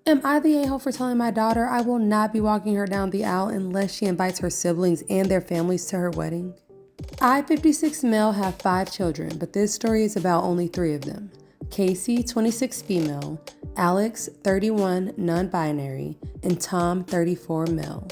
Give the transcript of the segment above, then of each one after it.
Am I the a-hole for telling my daughter I will not be walking her down the aisle unless she invites her siblings and their families to her wedding? I, 56 male, have 5 children, but this story is about only 3 of them. Casey, 26 female, Alex, 31 non-binary, and Tom, 34 male.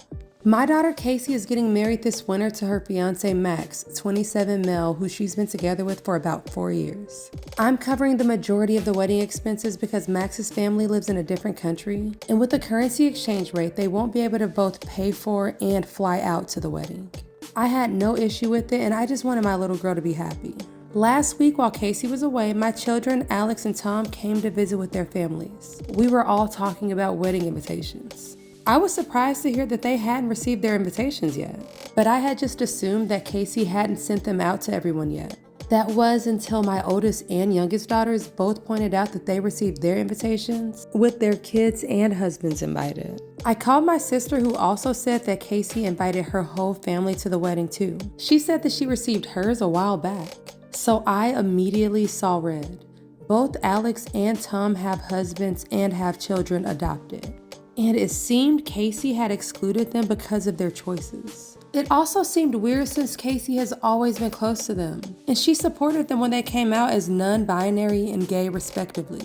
My daughter Casey is getting married this winter to her fiance Max, 27 male, who she's been together with for about 4 years. I'm covering the majority of the wedding expenses because Max's family lives in a different country, and with the currency exchange rate, they won't be able to both pay for and fly out to the wedding. I had no issue with it, and I just wanted my little girl to be happy. Last week, while Casey was away, my children, Alex and Tom, came to visit with their families. We were all talking about wedding invitations. I was surprised to hear that they hadn't received their invitations yet, but I had just assumed that Casey hadn't sent them out to everyone yet. That was until my oldest and youngest daughters both pointed out that they received their invitations with their kids and husbands invited. I called my sister, who also said that Casey invited her whole family to the wedding too. She said that she received hers a while back. So I immediately saw red. Both Alex and Tom have husbands and have children adopted. And it seemed Casey had excluded them because of their choices. It also seemed weird since Casey has always been close to them, and she supported them when they came out as non-binary and gay respectively.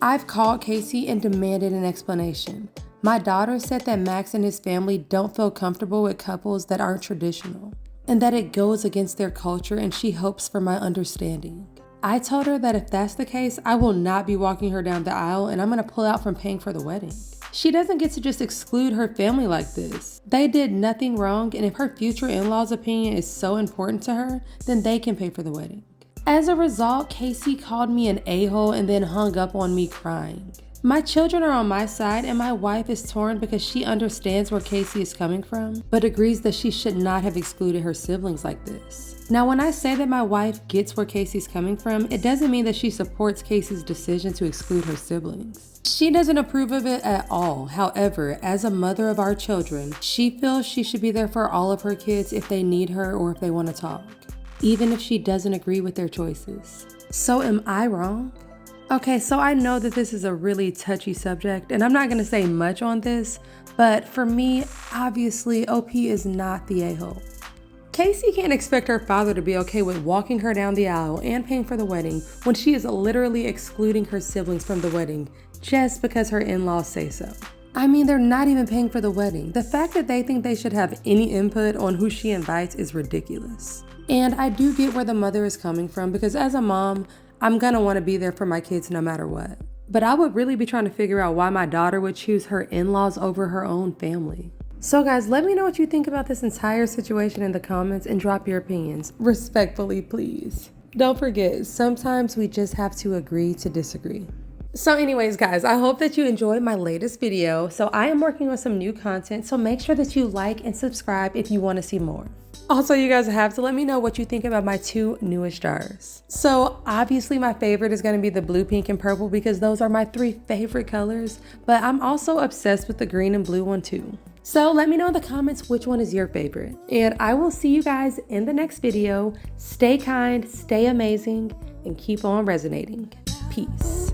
I've called Casey and demanded an explanation. My daughter said that Max and his family don't feel comfortable with couples that aren't traditional, and that it goes against their culture, and she hopes for my understanding. I told her that if that's the case, I will not be walking her down the aisle, and I'm gonna pull out from paying for the wedding. She doesn't get to just exclude her family like this. They did nothing wrong, and if her future in-laws' opinion is so important to her, then they can pay for the wedding. As a result, Casey called me an a-hole and then hung up on me crying. My children are on my side, and my wife is torn because she understands where Casey is coming from, but agrees that she should not have excluded her siblings like this. Now, when I say that my wife gets where Casey's coming from, it doesn't mean that she supports Casey's decision to exclude her siblings. She doesn't approve of it at all. However, as a mother of our children, she feels she should be there for all of her kids if they need her or if they want to talk, even if she doesn't agree with their choices. So am I wrong? Okay, so I know that this is a really touchy subject, and I'm not going to say much on this, but for me, obviously, OP is not the a-hole. Casey can't expect her father to be okay with walking her down the aisle and paying for the wedding when she is literally excluding her siblings from the wedding just because her in-laws say so. I mean, they're not even paying for the wedding. The fact that they think they should have any input on who she invites is ridiculous. And I do get where the mother is coming from, because as a mom, I'm gonna want to be there for my kids no matter what. But I would really be trying to figure out why my daughter would choose her in-laws over her own family. So guys, let me know what you think about this entire situation in the comments and drop your opinions. Respectfully, please. Don't forget, sometimes we just have to agree to disagree. So anyways, guys, I hope that you enjoyed my latest video. So I am working on some new content, so make sure that you like and subscribe if you want to see more. Also, you guys have to let me know what you think about my 2 newest jars. So obviously my favorite is going to be the blue, pink, and purple because those are my 3 favorite colors, but I'm also obsessed with the green and blue one too. So let me know in the comments which one is your favorite. And I will see you guys in the next video. Stay kind, stay amazing, and keep on resonating. Peace.